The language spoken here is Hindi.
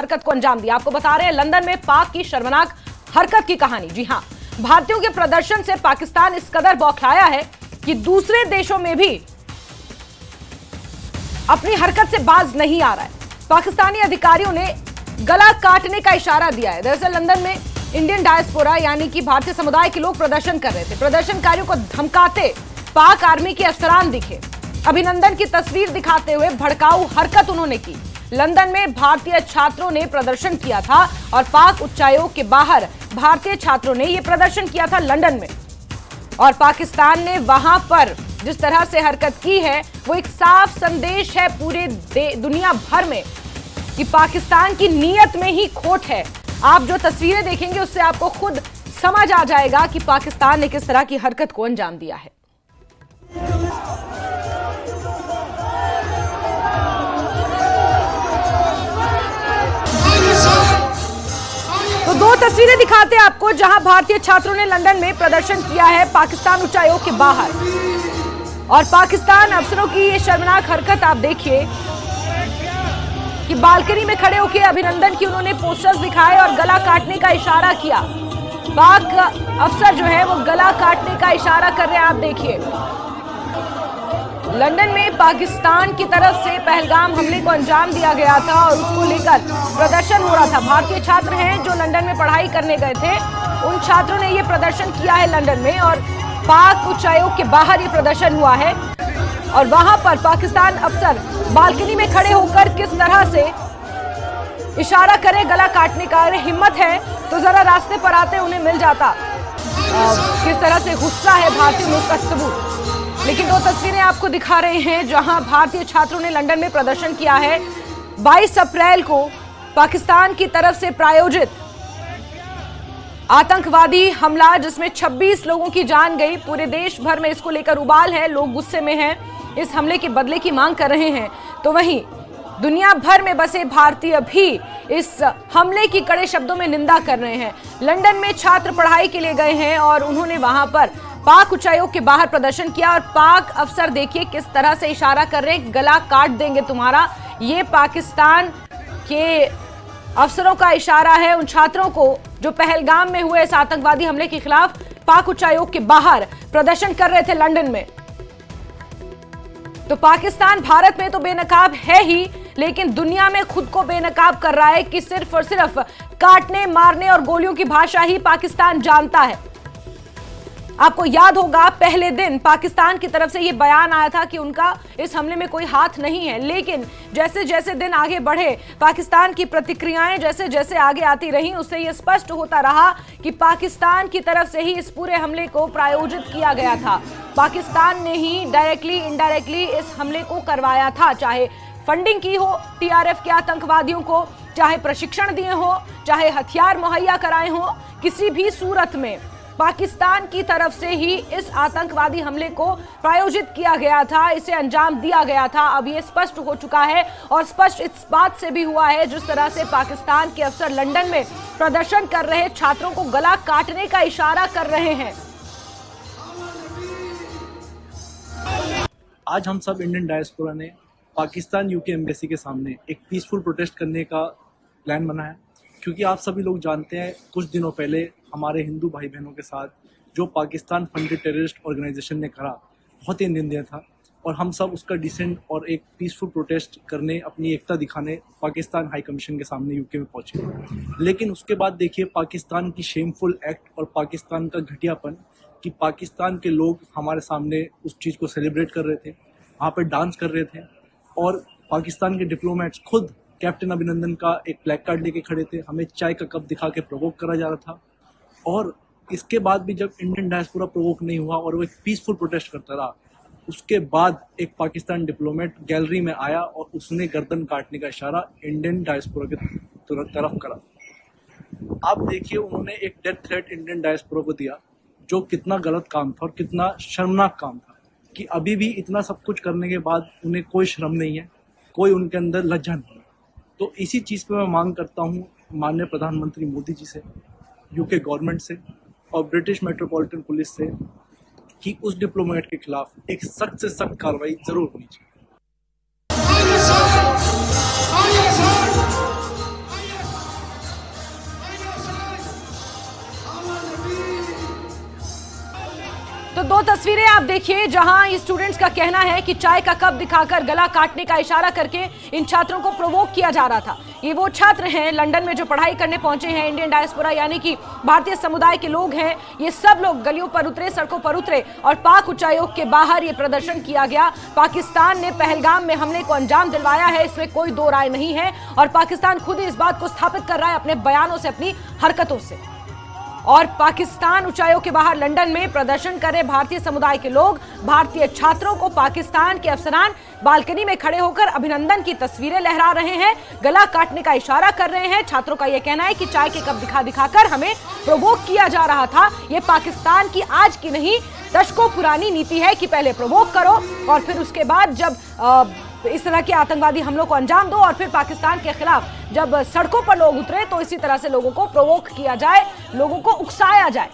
हरकत को अंजाम दिया। आपको बता रहे हैं लंदन में पाक की शर्मनाक हरकत की कहानी। जी हां, भारतीयों के प्रदर्शन से पाकिस्तान इस कदर बौखलाया है कि दूसरे देशों में भी अपनी हरकत से बाज नहीं आ रहा है। पाकिस्तानी अधिकारियों ने गला काटने का इशारा दिया है। दरअसल लंदन में इंडियन डायस्पोरा यानी कि भारतीय समुदाय के लोग प्रदर्शन कर रहे थे। प्रदर्शनकारियों को धमकाते पाक आर्मी के अफसरान दिखे। अभिनंदन की तस्वीर दिखाते हुए भड़काऊ हरकत उन्होंने की। लंदन में भारतीय छात्रों ने प्रदर्शन किया था और पाक उच्चायोग के बाहर भारतीय छात्रों ने यह प्रदर्शन किया था लंदन में। और पाकिस्तान ने वहां पर जिस तरह से हरकत की है वो एक साफ संदेश है पूरे दुनिया भर में कि पाकिस्तान की नीयत में ही खोट है। आप जो तस्वीरें देखेंगे उससे आपको खुद समझ आ जाएगा कि पाकिस्तान ने किस तरह की हरकत को अंजाम दिया है। तो दो तस्वीरें दिखाते हैं आपको जहां भारतीय छात्रों ने लंदन में प्रदर्शन किया है पाकिस्तान उच्चायोग के बाहर। और पाकिस्तान अफसरों की ये शर्मनाक हरकत आप देखिए कि बालकनी में खड़े होकर अभिनंदन की उन्होंने पोस्टर्स दिखाए और गला काटने का इशारा किया। पाक अफसर जो है वो गला काटने का इशारा कर रहे हैं। आप देखिए लंदन में पाकिस्तान की तरफ से पहलगाम हमले को अंजाम दिया गया था और उसको लेकर प्रदर्शन हो रहा था। भारतीय छात्र हैं जो लंदन में पढ़ाई करने गए थे, उन छात्रों ने ये प्रदर्शन किया है लंदन में और पाक उच्चायोग के बाहर ये प्रदर्शन हुआ है। और वहां पर पाकिस्तान अफसर बालकनी में खड़े होकर किस तरह से इशारा करे गला काटने का। अरे हिम्मत है तो जरा रास्ते पर आते उन्हें मिल जाता। किस तरह से गुस्सा है भारतीय में उसका सबूत। लेकिन दो तस्वीरें आपको दिखा रहे हैं जहां भारतीय छात्रों ने लंदन में प्रदर्शन किया है। 22 अप्रैल को पाकिस्तान की तरफ से प्रायोजित आतंकवादी हमला जिसमें 26 लोगों की जान गई। पूरे देश भर में इसको लेकर उबाल है, लोग गुस्से में हैं, इस हमले के बदले की मांग कर रहे हैं। तो वहीं दुनिया भर में बसे भारतीय भी इस हमले की कड़े शब्दों में निंदा कर रहे हैं। लंदन में छात्र पढ़ाई के लिए गए हैं और उन्होंने वहां पर पाक उच्चायोग के बाहर प्रदर्शन किया और पाक अफसर देखिए किस तरह से इशारा कर रहे हैं, गला काट देंगे तुम्हारा। ये पाकिस्तान के अफसरों का इशारा है उन छात्रों को जो पहलगाम में हुए इस आतंकवादी हमले के खिलाफ पाक उच्चायोग के बाहर प्रदर्शन कर रहे थे लंदन में। तो पाकिस्तान भारत में तो बेनकाब है ही, लेकिन दुनिया में खुद को बेनकाब कर रहा है कि सिर्फ और सिर्फ काटने, मारने और गोलियों की भाषा ही पाकिस्तान जानता है। आपको याद होगा पहले दिन पाकिस्तान की तरफ से यह बयान आया था कि उनका इस हमले में कोई हाथ नहीं है। लेकिन जैसे जैसे दिन आगे बढ़े पाकिस्तान की प्रतिक्रियाएं जैसे जैसे आगे आती रहीं उससे यह स्पष्ट होता रहा कि पाकिस्तान की तरफ से ही इस पूरे हमले को प्रायोजित किया गया था। पाकिस्तान ने ही डायरेक्टली इनडायरेक्टली इस हमले को करवाया था, चाहे फंडिंग की हो टीआरएफ के आतंकवादियों को, चाहे प्रशिक्षण दिए हो, चाहे हथियार मुहैया कराए हो, किसी भी सूरत में पाकिस्तान की तरफ से ही इस आतंकवादी हमले को प्रायोजित किया गया था, इसे अंजाम दिया गया था। अब ये स्पष्ट हो चुका है और स्पष्ट इस बात से भी हुआ है जिस तरह से पाकिस्तान के अफसर लंदन में प्रदर्शन कर रहे छात्रों को गला काटने का इशारा कर रहे हैं। आज हम सब इंडियन डायस्पोरा ने पाकिस्तान यूके एम्बेसी के सामने एक पीसफुल प्रोटेस्ट करने का प्लान बनाया, क्योंकि आप सभी लोग जानते हैं कुछ दिनों पहले हमारे हिंदू भाई बहनों के साथ जो पाकिस्तान फंडेड टेररिस्ट ऑर्गेनाइजेशन ने करा बहुत ही निंदनीय था। और हम सब उसका डिसेंट और एक पीसफुल प्रोटेस्ट करने, अपनी एकता दिखाने पाकिस्तान हाई कमीशन के सामने यूके में पहुंचे। लेकिन उसके बाद देखिए पाकिस्तान की शेमफुल एक्ट और पाकिस्तान का घटियापन कि पाकिस्तान के लोग हमारे सामने उस चीज़ को सेलिब्रेट कर रहे थे, वहाँ पर डांस कर रहे थे और पाकिस्तान के डिप्लोमेट्स खुद कैप्टन अभिनंदन का एक ब्लैक कार्ड लेके खड़े थे, हमें चाय का कप दिखा के प्रोवोक करा जा रहा था। और इसके बाद भी जब इंडियन डायस्पोरा प्रोवोक नहीं हुआ और वो एक पीसफुल प्रोटेस्ट करता रहा, उसके बाद एक पाकिस्तान डिप्लोमेट गैलरी में आया और उसने गर्दन काटने का इशारा इंडियन डायस्पोरा की तरफ करा। आप देखिए उन्होंने एक डेथ थ्रेट इंडियन डायस्पोरा को दिया, जो कितना गलत काम था और कितना शर्मनाक काम था कि अभी भी इतना सब कुछ करने के बाद उन्हें कोई शर्म नहीं है, कोई उनके अंदर लज्जा नहीं है। तो इसी चीज़ पे मैं मांग करता हूँ माननीय प्रधानमंत्री मोदी जी से, यूके गवर्नमेंट से और ब्रिटिश मेट्रोपॉलिटन पुलिस से कि उस डिप्लोमेट के खिलाफ एक सख्त से सख्त कार्रवाई जरूर होनी चाहिए। दो तस्वीरें आप देखिए जहां स्टूडेंट्स का कहना है कि चाय का कप दिखाकर गला काटने का इशारा करके इन छात्रों को प्रोवोक किया जा रहा था। ये वो छात्र हैं लंदन में जो पढ़ाई करने पहुंचे हैं, इंडियन डायस्पोरा यानी कि भारतीय समुदाय के लोग हैं। ये सब लोग गलियों पर उतरे, सड़कों पर उतरे और पाक उच्चायोग के बाहर ये प्रदर्शन किया गया। पाकिस्तान ने पहलगाम में हमले को अंजाम दिलवाया है, इसमें कोई दो राय नहीं है और पाकिस्तान खुद ही इस बात को स्थापित कर रहा है अपने बयानों से, अपनी हरकतों से। और पाकिस्तान उच्चायोग के बाहर लंदन में प्रदर्शन कर रहे भारतीय समुदाय के लोग भारतीय छात्रों को पाकिस्तान के अफसरान बालकनी में खड़े होकर अभिनंदन की तस्वीरें लहरा रहे हैं, गला काटने का इशारा कर रहे हैं। छात्रों का यह कहना है कि चाय के कप दिखाकर हमें प्रोवोक किया जा रहा था। यह पाकिस्तान की आज की नहीं, दशकों पुरानी नीति है कि पहले प्रोवोक करो और फिर उसके बाद जब इस तरह के आतंकवादी हमलों को अंजाम दो और फिर पाकिस्तान के खिलाफ जब सड़कों पर लोग उतरे तो इसी तरह से लोगों को प्रोवोक किया जाए, लोगों को उकसाया जाए।